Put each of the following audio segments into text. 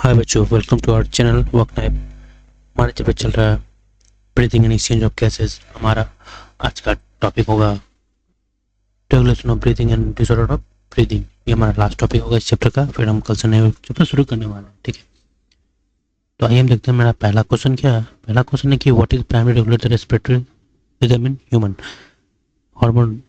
हाय बच्चों, welcome to our channel work type. हमारे जब चल रहा है breathing and exchange of gases. हमारा आज का टॉपिक होगा regulation of breathing and disorder of breathing. ये हमारा लास्ट टॉपिक होगा इस चैप्टर का। फिर हम कल से नए चैप्टर शुरू करने वाले हैं, ठीक है। तो आइए हम देखते हैं मेरा पहला क्वेश्चन क्या है। पहला क्वेश्चन है कि what is primary regulator respiratory rhythm in human. Hormonal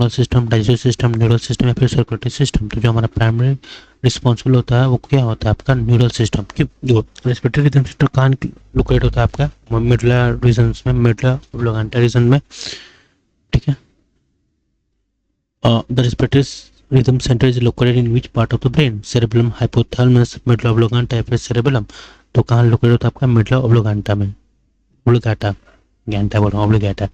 system, digestive system, neural system या फिर सर्कुलेटरी सिस्टम। तो जो हमारा प्राइमरी रिस्पॉन्सिबल होता है वो क्या होता है आपका न्यूरल सिस्टम। क्यों जो रेस्पिरेटरी रिदम सिस्टम कहाँ लोकेट होता है आपका मिडला रीजन्स में, मिडला ओब्लोंगेटा रीजन में, ठीक है। The respiratory rhythm centre is located in which part of the brain, cerebellum, hypothalamus, मिडला oblongata या फिर सेरेबेलम। तो कहाँ लोकेट होता है आपका मिडला ओब्लोंगेटा में, ओब्लोंगेटा गैंटा बोल रहा हूँ, oblongata.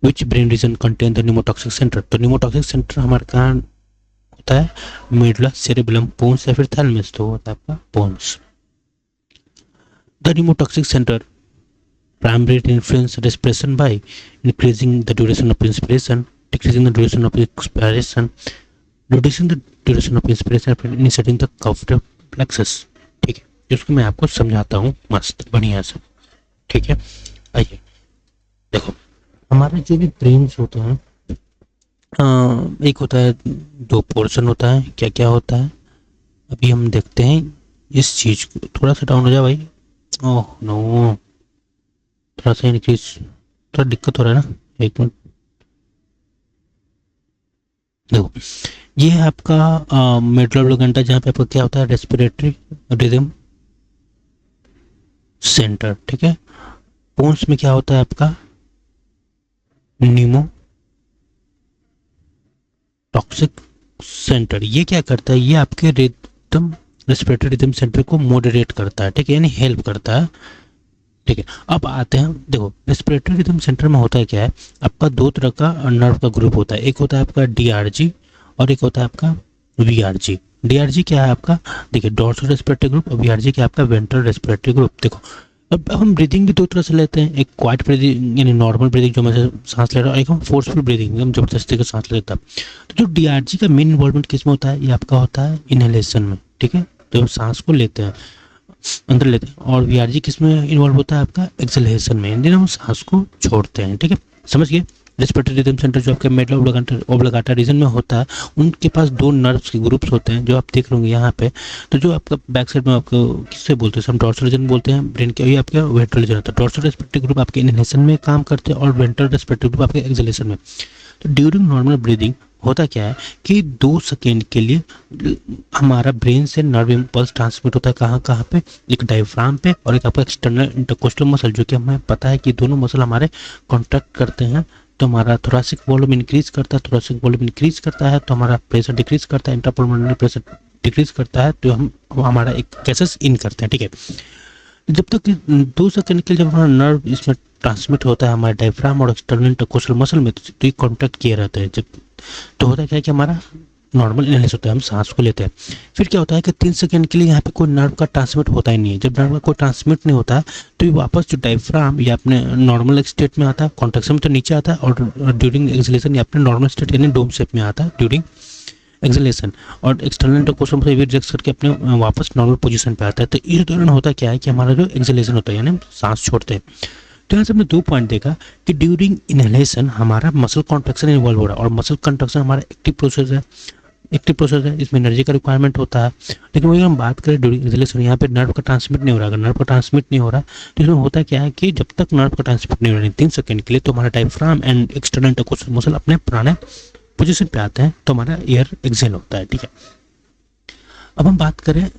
Which brain region contain the pneumotaxic centre. तो न्यूमोटॉक्सिक सेंटर हमारे कहाँ होता है, मिडला, सेरेबेलम, पोन्स या फिर थैलेमस। तो होता है आपका pons. The pneumotaxic centre primarily influence respiration by increasing the duration of inspiration, decreasing the duration of expiration, reducing the duration of inspiration and inserting the cough reflexes। ठीक है, जिसको मैं आपको समझाता हूँ मस्त बढ़िया से, ठीक है। आइए देखो, हमारे जो भी ब्रेन्स होते हैं एक होता है, दो पोर्शन होता है। क्या क्या होता है अभी हम देखते हैं इस चीज को। थोड़ा सा डाउन हो जाए भाई। ओह नो, थोड़ा सा इंक्रीज, थोड़ा दिक्कत हो रहा है ना, एक मिनट। देखो, ये है आपका मिडल ओब्लोंगेटा, जहाँ पे आपका क्या होता है रेस्पिरेटरी रिदम सेंटर, ठीक है। पोन्स में क्या होता है आपका न्यूमो टॉक्सिक सेंटर। ये क्या करता है, ये आपके रिदम रेस्पिरेटरी रिदम सेंटर को मॉडरेट करता है, ठीक है, यानी हेल्प करता है, ठीक है। अब आते हैं, देखो रेस्पिरेटरी रिदम सेंटर में होता है क्या है, आपका दो तरह का नर्व का ग्रुप होता है। एक होता है आपका डीआरजी और एक होता है आपका वीआरजी। डीआरजी क्या है आपका, देखिए डोर्सल रेस्पिरेटरी ग्रुप, और वीआरजी क्या है आपका वेंट्रल रेस्पिरेटरी ग्रुप। देखो अब हम ब्रीदिंग भी दो तरह से लेते हैं, एक क्वाइट ब्रीदिंग यानी नॉर्मल ब्रीदिंग जो मैं सांस ले रहा हूँ, एक हम फोर्सफुल ब्रीदिंग, हम जबरदस्ती का सांस लेता है। तो जो डीआरजी का मेन इन्वॉल्वमेंट किस में होता है, ये आपका होता है इनहेलेशन में, ठीक है, जब सांस को लेते हैं अंदर लेते हैं। और वीआरजी किस में इन्वॉल्व होता है आपका एक्सहेलेशन में, यानी हम सांस को छोड़ते हैं, ठीक है, समझ गए। रेस्पिरेटरी रिदम सेंटर जो आपके मिडल ओब्लोंगेटा रीजन में होता है, उनके पास दो नर्व्स के ग्रुप्स होते हैं जो आप देख रहे होंगे यहाँ पे। तो जो आपका बैक साइड में आपको किससे बोलते हैं, हम डोर्सल रीजन बोलते हैं ब्रेन के, ये आपका वेंट्रल रीजन होता है। डोर्सल रेस्पिरेटरी ग्रुप आपके इनहेलेशन में काम करते हैं और वेंट्रल रेस्पिरेटरी ग्रुप आपके एक्सहेलेशन में। तो ड्यूरिंग नॉर्मल ब्रीदिंग होता क्या है कि 2 सेकेंड के लिए हमारा ब्रेन से नर्व इम्पल्स ट्रांसमिट होता है, कहाँ कहाँ पे, एक डायफ्राम पे और एक आपका एक्सटर्नल इंटरकोस्टल मसल, जो कि हमें पता है कि दोनों मसल हमारे कॉन्ट्रैक्ट करते हैं तो हमारा थोरासिक वॉल्यूम इंक्रीज करता है, थोरासिक वॉल्यूम इंक्रीज करता है तो हमारा प्रेशर डिक्रीज करता है, इंट्रापल्मोनरी प्रेशर डिक्रीज करता है तो हम हमारा एक गैसेस इन करते हैं, ठीक है। जब तक 2 सेकंड के लिए जब हमारा नर्व इसमें ट्रांसमिट होता है हमारे डायफ्राम और एक्सटर्नल इंटरकोस्टल मसल में, तो ये कॉन्टैक्ट किए रहते हैं। जब तो होता क्या है कि हमारा नॉर्मल इनहेलेशन होता है, हम सांस को लेते हैं। फिर क्या होता है कि 3 सेकंड के लिए यहाँ पे कोई नर्व का ट्रांसमिट होता ही नहीं है। जब नर्व का कोई ट्रांसमिट नहीं होता तो ये वापस जो डायफ्राम या अपने नॉर्मल स्टेट में आता है, कॉन्ट्रैक्शन में तो नीचे आता है, और ड्यूरिंग एक्सहेलेशन या अपने नॉर्मल स्टेट यानी डोम शेप में आता है ड्यूरिंग एक्सहेलेशन, और एक्सटर्नल इंटरकोस्टल से रिजेक्ट करके अपने वापस नॉर्मल पोजीशन पे आता है। तो इस दौरान होता क्या है कि हमारा जो एक्सहेलेशन होता है यानी हम सांस छोड़ते हैं। तो यहाँ से हमने 2 पॉइंट देखा कि ड्यूरिंग इनहेलेशन हमारा मसल कॉन्ट्रैक्शन इन्वॉल्व हो रहा है, और मसल कॉन्ट्रैक्शन हमारा एक्टिव प्रोसेस है, इसमें एनर्जी का रिक्वायरमेंट होता है। लेकिन वही हम बात करें ड्यूरिंग एक्सहेलेशन, यहाँ पे नर्व का ट्रांसमिट नहीं हो रहा। अगर नर्व का ट्रांसमिट नहीं हो रहा तो इसमें होता क्या है कि जब तक नर्व का ट्रांसमिट नहीं हो रहा 3 सेकंड के लिए, तो हमारा diaphragm and external intercostal muscle अपने पुराने पोजीशन पे आते हैं, तो हमारा एयर एक्सहेल होता है, ठीक है। अब हम बात करें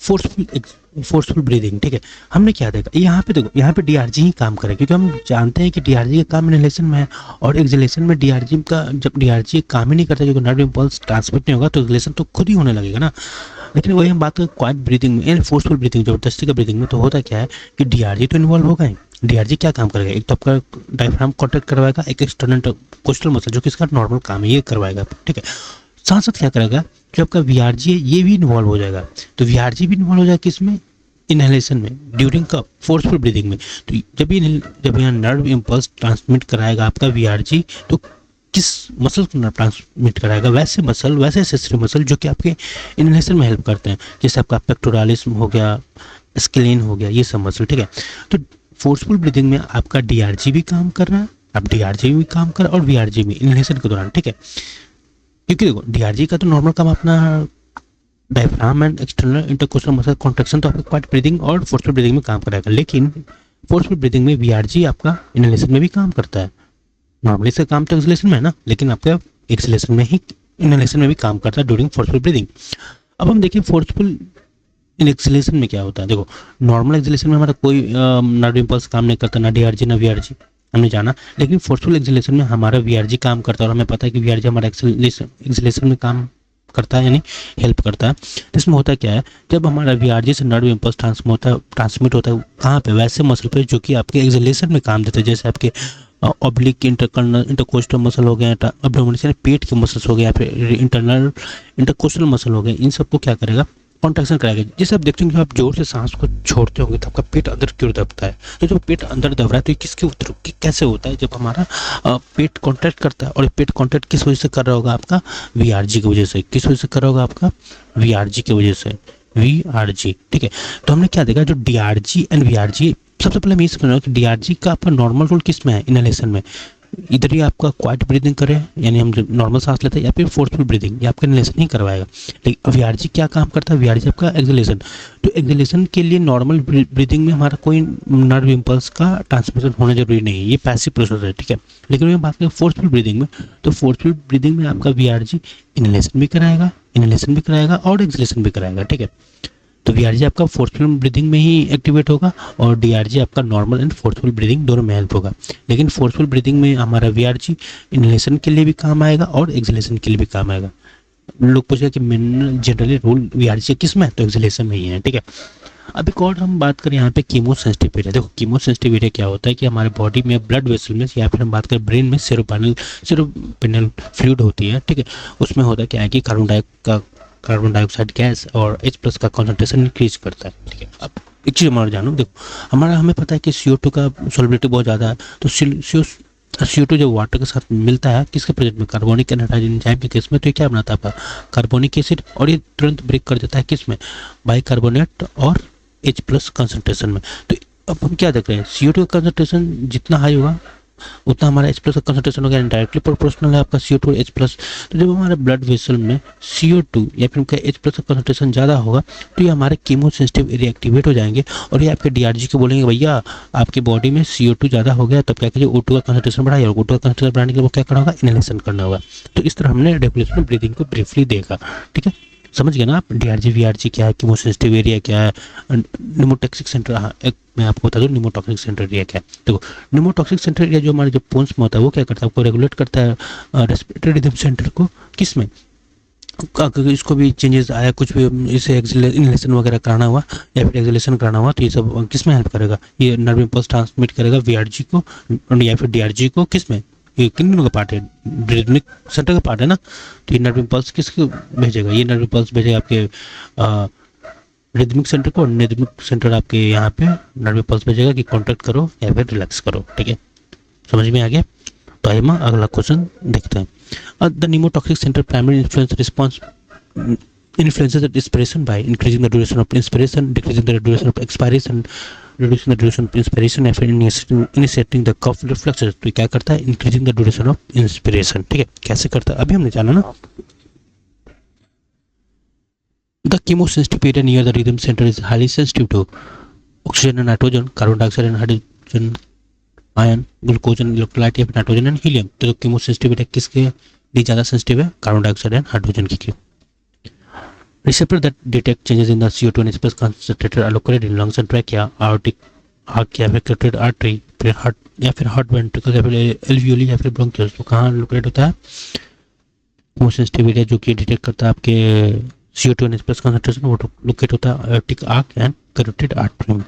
फोर्सफुल ब्रीदिंग, ठीक है। हमने क्या देखा यहाँ पे, देखो यहाँ पे डीआरजी ही काम करेगा, क्योंकि हम जानते हैं कि डीआरजी का काम इनहेलेशन में है, और एक्सहेलेशन में डीआरजी का जब डीआरजी काम ही नहीं करता, क्योंकि नर्व इम्पल्स ट्रांसमिट नहीं होगा तो एक्सहेलेशन तो खुद ही होने लगेगा ना। लेकिन वही हम बात करें क्वाइट ब्रीदिंग में यानी फोर्सफुल ब्रीदिंग, जबरदस्ती का ब्रीदिंग में, तो होता क्या है कि डीआरजी तो इन्वॉल्व होगा ही। डीआरजी क्या काम करेगा, एक तो आपका डायफ्राम कॉन्ट्रैक्ट करवाएगा, एक एक्सटर्नल कोस्टल मसल जो कि इसका नॉर्मल काम है ये करवाएगा, ठीक है। साथ साथ क्या करेगा, जो आपका वीआरजी है ये भी इन्वॉल्व हो जाएगा। तो वीआरजी भी इन्वॉल्व हो जाएगा किसमें, इनहेलेशन में, ड्यूरिंग का फोर्सफुल ब्रीदिंग में। तो जब यहाँ नर्व इम्पल्स ट्रांसमिट कराएगा आपका वीआरजी, तो किस मसल को ट्रांसमिट कराएगा, वैसे मसल, वैसे एक्सेसरी मसल जो कि आपके इनहेलेशन में हेल्प करते हैं, जैसे आपका पेक्टोरालिस हो गया, स्केलेन हो गया, ये सब मसल, ठीक है। तो फोर्सफुल ब्रीदिंग में आपका डीआरजी भी काम कर रहा है, अब डीआरजी भी काम कर रहा है और वीआरजी भी इनहेलेशन के दौरान, ठीक है। क्योंकि देखो डीआरजी का तो नॉर्मल काम अपना diaphragm and external intercostal muscle contraction तो आपका क्वाइट ब्रीदिंग और फोर्सफुल ब्रीदिंग में काम करेगा, लेकिन फोर्सफुल ब्रीदिंग में वीआरजी आपका इनहेलेशन में भी काम करता है। नॉर्मली इसका काम तो एक्सलेशन में है ना, लेकिन आपका एक्सलेशन में ही, इनहेलेशन में भी काम करता है ड्यूरिंग फोर्सफुल ब्रीदिंग। अब हम देखिए फोर्सफुल एक्सलेशन में क्या होता है। देखो नॉर्मल एक्सलेशन में हमारा कोई नर्व इम्पल्स काम नहीं करता, ना डीआरजी ना वीआरजी, हमने जाना। लेकिन फोर्सफुल एक्सलेशन में हमारा वीआरजी काम करता है और हमें पता है कि वीआरजी हमारा एक्सलेशन में काम करता है, यानी हेल्प करता है। तो इसमें होता क्या है, जब हमारा वीआरजी से नर्व इम्पल्स ट्रांसमिट होता है कहाँ पे, वैसे मसल पे जो कि आपके एक्सलेशन में काम देते हैं, जैसे आपके ऑब्लिक इंटरकोस्टल मसल हो गए, अब्डोमिनल यानी पेट के मसल्स हो गए, या फिर इंटरनल इंटरकोस्टल मसल हो गए, इन सबको क्या करेगा, कॉन्ट्रैक्शन कराएगा। जैसे आप देखते हैं कि आप जोर से सांस को छोड़ते होंगे तो आपका पेट अंदर क्यों दबता है। तो जब पेट अंदर दब रहा है तो ये किसके उत्तर कैसे होता है, जब हमारा पेट कॉन्ट्रैक्ट करता है, और पेट कॉन्ट्रैक्ट किस वजह से कर रहा होगा, आपका वीआरजी की वजह से। किस वजह से कर रहा होगा, आपका वीआरजी की वजह से, वीआरजी, ठीक है। तो हमने क्या देखा, जो डीआरजी एंड वीआरजी, सबसे पहले मैं ये समझ रहा हूँ कि डीआरजी का आपका नॉर्मल रोल किस में है, इनहेलेशन में। इधर ही आपका क्वाइट ब्रीदिंग करे, यानी हम जब नॉर्मल सांस लेते हैं, या फिर फोर्सफुल ब्रीदिंग, ये आपका इनहेलेशन नहीं करवाएगा। लेकिन वीआरजी क्या काम करता है, वीआरजी आपका एक्सहेलेशन। तो एक्सहेलेशन के लिए नॉर्मल ब्रीदिंग में हमारा कोई नर्व इम्पल्स का ट्रांसमिशन होना जरूरी नहीं है, ये पैसिव प्रोसेस है, ठीक है। लेकिन मैं बात करें फोर्सफुल ब्रीदिंग में, तो फोर्सफुल ब्रीदिंग में आपका वीआरजी इनहेलेशन भी कराएगा और एक्सहेलेशन भी कराएगा, ठीक है। तो वीआरजी आपका फोर्सफुल ब्रीदिंग में ही एक्टिवेट होगा और डीआरजी आपका नॉर्मल एंड फोर्सफुल ब्रीदिंग दोनों में हेल्प होगा। लेकिन फोर्सफुल ब्रीदिंग में हमारा वीआरजी इनहेलेशन के लिए भी काम आएगा और एक्सहेलेशन के लिए भी काम आएगा। लोग पूछेगा कि मेन जनरली रोल वीआरजी किस में है, तो एक्सहेलेशन में ही है, ठीक है। अब एक और हम बात करें यहाँ पे कीमोसेंसिटिव एरिया। देखो कीमोसेंसिटिव एरिया क्या होता है कि हमारे बॉडी में ब्लड वेसल में, या फिर हम बात करें ब्रेन में सेरोपेनियल फ्लूइड होती है, ठीक है। उसमें होता क्या है कि कार्बन डाइऑक्साइड गैस और H+ का कॉन्सेंट्रेशन इंक्रीज करता है, ठीक है। अब एक चीज़ हमारा जानो, देखो हमें पता है कि CO2 का सॉल्युबिलिटी बहुत ज़्यादा है, तो CO2 जब वाटर के साथ मिलता है किसके प्रेजेंट में, कार्बोनिक एनहाइड्रोजन एंजाइम के केस में, तो ये क्या बनाता है आपका कार्बोनिक एसिड, और ये तुरंत ब्रेक कर देता है किस में, बाइकार्बोनेट और H+ कंसंट्रेशन में। तो अब हम क्या देख रहे हैं, CO2 का कंसंट्रेशन जितना हाई होगा उतना हमारा H+ का कंसंट्रेशन हो गया, डायरेक्टली प्रोपोर्शनल है आपका CO2 H+। तो जब हमारे ब्लड वेसल में CO2 या फिर उनका H+ का कंसंट्रेशन ज़्यादा होगा तो ये हमारे कीमोसेंसिटिव एरिया एक्टिवेट हो जाएंगे, और ये आपके डीआरजी को बोलेंगे भैया आपकी बॉडी में CO2 ज़्यादा हो गया, तब क्या कीजिए O2 का कंसंट्रेशन बढ़ाइए, और O2 का कंसंट्रेशन बढ़ाने के लिए वो क्या करना होगा, इनहेलेशन करना होगा। तो इस तरह हमने रेगुलेशन ब्रीदिंग को ब्रीफली देखा, ठीक है। समझ गए ना आप, डीआरजी वीआरजी क्या है, कीमोसेंसिटिव एरिया क्या है, निमोटॉक्सिक सेंटर। हाँ एक मैं आपको बता दूं निमोटॉक्सिक सेंटर एरिया क्या है। देखो निमोटॉक्सिक सेंटर एरिया जो हमारे जो पोन्स में होता है वो क्या करता है, आपको रेगुलेट करता है रेस्पिरेटरी रिदम सेंटर को, किस में, अगर इसको भी चेंजेस आया, कुछ भी इसे इनहेलेशन वगैरह कराना हुआ या फिर एक्सहेलेशन कराना हुआ, तो ये सब किस में हेल्प करेगा, ये नर्व इम्पल्स ट्रांसमिट करेगा वीआरजी को या फिर डीआरजी को, किस में, ये किन दोनों का पार्ट है, रिदमिक सेंटर का पार्ट है ना। तो ये नर्व इम्पल्स किसको भेजेगा, ये नर्व इम्पल्स भेजेगा आपके रिदमिक सेंटर को, और रिदमिक सेंटर आपके यहाँ पे नर्व इम्पल्स भेजेगा कि कॉन्ट्रैक्ट करो या फिर रिलैक्स करो, ठीक है। समझ में आ गया। तो आइए अगला क्वेश्चन देखते हैं। The pneumotaxic centre primary influence response influences the respiration by increasing the duration of inspiration, decreasing the duration of expiration, reducing the duration of inspiration, या फिर initiating the cough reflexes। तो क्या करता है, increasing the duration of inspiration, ठीक है। कैसे करता है अभी हमने जाना ना। The chemosensitive area near the rhythm center is highly sensitive to oxygen and nitrogen, carbon dioxide and hydrogen ion, glucose and electrolyte, या फिर नाइट्रोजन एंड हीलियम। तो कीमोसेंसिटिव एरिया किसके लिए ज़्यादा सेंसिटिव है, कार्बन डाइऑक्साइड एंड हाइड्रोजन के। Receptor that detect changes in the CO2 and H+ concentrated are located in lungs and trachea, aortic arc या फिर carotid artery, फिर हार्ट या फिर हार्ट वेंट्रिकल या फिर एल्वियोली या फिर ब्रोंकियल्स। तो कहाँ लोकेट होता है कीमोसेंसिटिव एरिया जो कि डिटेक्ट करता है आपके CO2 and H+ कंसंट्रेशन, वो लोकेट होता है aortic arc and carotid artery।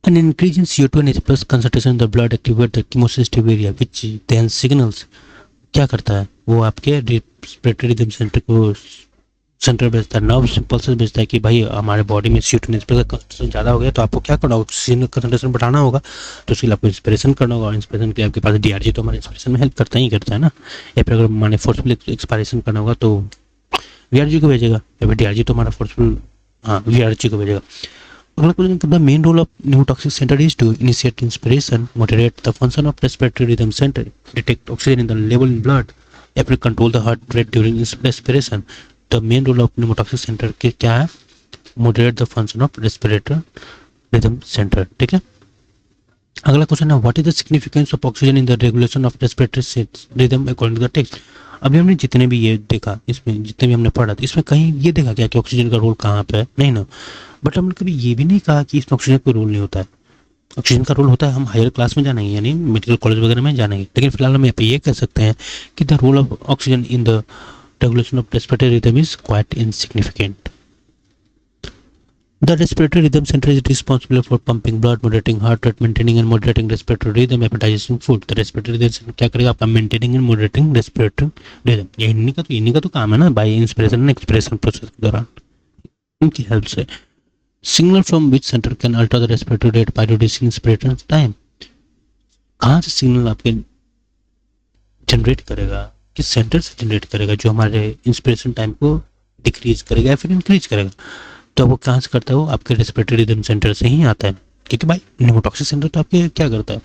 An increase in CO2 and H+ concentration in the blood activate the chemosensitive area which then signals, क्या करता है वो आपके रेस्पिरेटरी रिदम सेंटर को सेंटर भेजता है, नर्व इम्पल्स भेजता है कि भाई हमारे बॉडी में CO2 कंसंट्रेशन ज़्यादा हो गया, तो आपको क्या करना होगा, ऑक्सीजन का कंसंट्रेशन बढ़ाना होगा, तो उसके लिए आपको इंस्पिरेशन करना होगा। और इंस्पिरेशन के लिए आपके पास DRG तो हमारे इंस्पिरेशन में हेल्प करता ही करता है ना। या फिर अगर माने फोर्सफुल एक्सपायरेशन करना होगा तो VRG को भेजेगा, या फिर DRG तो हमारा फोर्सफुल, हाँ VRG को भेजेगा। अगला question, the main role of neurotoxic centre is to initiate inspiration, moderate the function of respiratory rhythm centre, detect oxygen in the level in blood, या फिर control the heart rate during respiration. The main role of neurotoxic centre के क्या है, moderate the function of respiratory rhythm centre, ठीक है। अगला question है, what is the significance of oxygen in the regulation of respiratory rhythm according to the text. अभी हमने जितने भी ये देखा, इसमें जितने भी हमने पढ़ा, इसमें कहीं ये देखा क्या कि ऑक्सीजन का रोल कहाँ पे है, नहीं ना। बट हमने कभी ये भी नहीं कहा कि इसमें ऑक्सीजन का रोल नहीं होता है। ऑक्सीजन का रोल होता है, हम हायर क्लास में जानेंगे, यानी मेडिकल कॉलेज वगैरह में जानेंगे, लेकिन फिलहाल हम यहाँ पे ये कह सकते हैं कि the role of oxygen in the regulation of respiratory rhythm is quite insignificant. The respiratory rhythm center is responsible for pumping blood, moderating heart rate, maintaining and moderating respiratory rhythm, and digesting food. The respiratory rhythm center क्या करेगा, आपका maintaining and moderating respiratory rhythm, ये इन्हीं का तो काम है ना, by inspiration and expiration process के दौरान इनकी हेल्प से। Signal from which centre can alter the respiratory rate by reducing inspiration time. कहाँ से सिग्नल आपके जनरेट करेगा, किस सेंटर से जनरेट करेगा, जो हमारे इंस्पिरेशन टाइम को डिक्रीज करेगा या फिर इंक्रीज करेगा। तो वो कहाँ से करता है, वो आपके रेस्पिरेटरी रिदम सेंटर से ही आता है, क्योंकि भाई न्यूरोटॉक्सिक सेंटर तो आपके क्या करता है,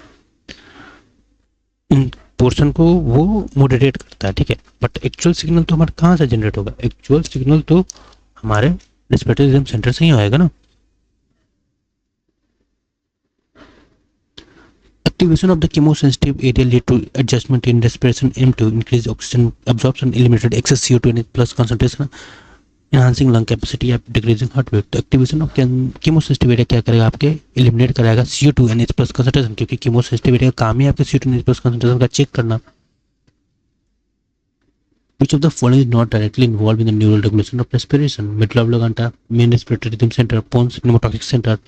इन पोर्शन को वो मॉडरेट करता है, ठीक है। बट एक्चुअल सिग्नल तो हमारे कहाँ से जनरेट होगा, एक्चुअल सिग्नल तो हमारे रेस्पिरेटरी रिदम सेंटर से ही आएगा ना। Activation of the chemosensitive area lead to adjustment in respiration aim to increase oxygen absorption, eliminate excess CO2 in its plus concentration, enhancing lung capacity या decreasing heart rate। तो activation of chemosensitive area क्या करेगा, आपके eliminate कराएगा CO2 and it's plus concentration, क्योंकि chemosensitive area का काम ही आपके CO2 and it's plus concentration का चेक करना। Which of the following is not directly involved in the neural regulation of respiration? Medulla oblongata, main respiratory rhythm center, pons pneumotoxic center,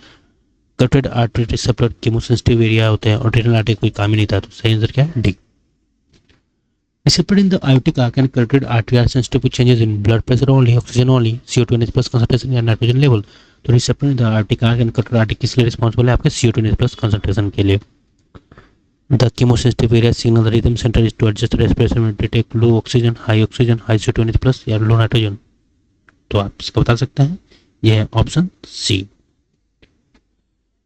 कटेड artery receptor, chemosensitive area होते हैं, और retinal artery कोई काम ही नहीं था। तो सही आंसर क्या है, D. Receptor in the aortic arc and carotid artery are sensitive to changes in blood pressure only, oxygen only, CO2 and plus concentration या नाइट्रोजन लेवल। तो receptor in the Arctic arc and carotid artery किस लिए responsible है, आपके CO2 and plus concentration के लिए। The chemosensitive area signal the rhythm center is to adjust respiration when detect low oxygen, high CO2 and plus या low nitrogen। तो आप इसका बता सकते हैं, यह है option C.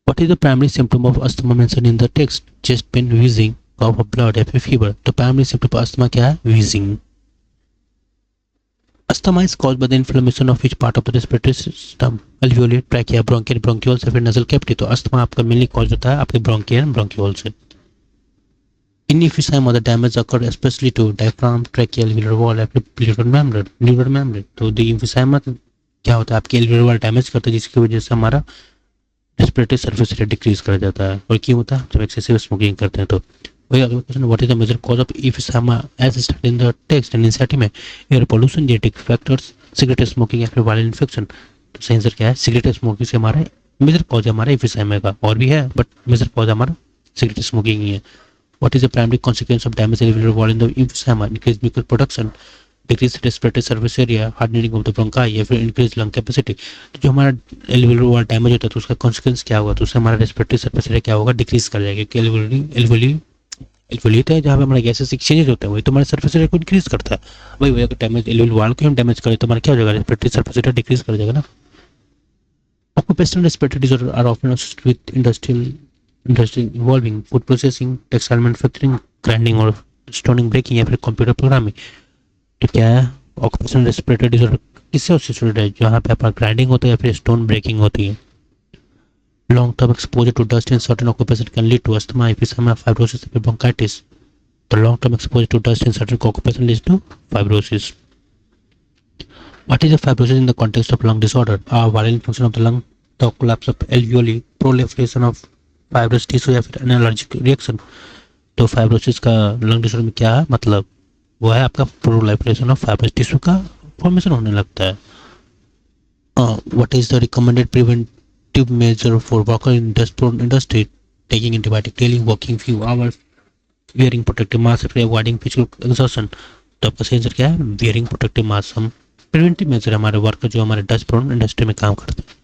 What is the primary symptom of asthma mentioned in the text? Chest pain, wheezing, cough of blood, या फिर fever। तो primary symptom of asthma क्या है, wheezing। Asthma is caused by the inflammation of which part of the respiratory system? Alveoli, trachea, bronchial, bronchioles या फिर nasal cavity। तो asthma आपका mainly cause होता है आपके bronchial, bronchiole से। In emphysema the damage occur especially to diaphragm, tracheal, alveolar wall या फिर pleural membrane। तो the emphysema क्या होता है, आपके alveolar wall डैमेज करता है, जिसकी वजह से हमारा रेस्पिरेटरी सरफेस एरिया डिक्रीज कर जाता है। और क्यों होता है, जब एक्सेसिव स्मोकिंग करते हैं। तो वही अगला question, what is the major cause of emphysema as stated in the text and NCERT में? Air pollution, genetic factors, cigarette smoking या फिर वायरल इन्फेक्शन। तो सही आंसर क्या है, सिगरेट स्मोकिंग से हमारा मेजर कॉज है हमारा emphysema का, और भी है बट मेजर कॉज हमारा सिगरेट स्मोकिंग ही है। What is the primary consequence of damage alveolar wall in the emphysema? Increase mucus production, decrease respiratory service area, hardening of the bronchi या फिर इंक्रीज लंग कैपेसिटी। तो जो हमारा एल्वेओलर wall damage होता है तो उसका कॉन्सिक्वेंस क्या होगा, तो उससे हमारा रेस्पिरेटरी सर्विस एरिया क्या होगा, डिक्रीज कर जाएगा, क्योंकि एल्वेओली तो है जहाँ पे हमारा गैसेस एक्सचेंज होता है, वही तो हमारे सर्फेस एरिया को इंक्रीज करता है। वही अगर डैमेज एल्वेओलर वॉल को हम डैमेज करें तो हमारा क्या हो जाएगा, रेस्पिरेटरी सर्फेस एरिया डिक्रीज कर जाएगा ना। Occupational respiratory disorder are often associated with industry involving food processing, textile manufacturing, grinding और स्टोनिंग, ब्रेकिंग या फिर कंप्यूटर प्रोग्रामिंग। तो क्या है, ऑक्यूपेशनल रेस्पिरेटरी डिसऑर्डर किससे एसोसिएटेड है, जहाँ पे आपका ग्राइंडिंग होता है या फिर स्टोन ब्रेकिंग होती है। Long term exposure to dust in certain occupation can lead to asthma, emphysema, fibrosis या ब्रोंकाइटिस। तो long term exposure to dust in certain occupation leads to fibrosis. What is the fibrosis in the context of lung disorder? Viral infection of the lung, the collapse of alveoli, proliferation of fibrous tissue या फिर allergic reaction. तो fibrosis का lung disorder में क्या है मतलब, वो है आपका प्रोलिफरेशन ऑफ फाइब्रस टिश्यू का फॉर्मेशन होने लगता है। What is the recommended preventive measure for worker in dust prone industry? Taking antibiotic daily, walking few hours, wearing protective mask, avoiding physical exertion. तो आपका सही आंसर क्या है, वियरिंग प्रोटेक्टिव मास्क हम प्रिवेंटिव मेजर हमारे वर्कर जो हमारे dust prone industry में काम करते हैं.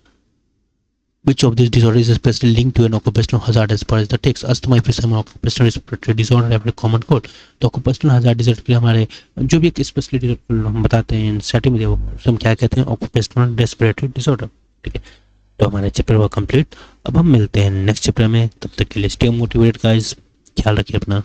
Which of these disorders is especially linked to an occupational hazard as per the text? Asthma, emphysema, occupational respiratory disorder have a common code. तो occupational hazard disorder के लिए हमारे जो भी एक स्पेशलिटी हम बताते हैं सेटिंग में वो हम क्या कहते हैं, occupational respiratory disorder. ठीक है, तो हमारे चैप्टर वो कंप्लीट. अब हम मिलते हैं नेक्स्ट चैप्टर में, तब तक के लिए स्टे मोटिवेटेड गाइस, ख्याल रखिए अपना.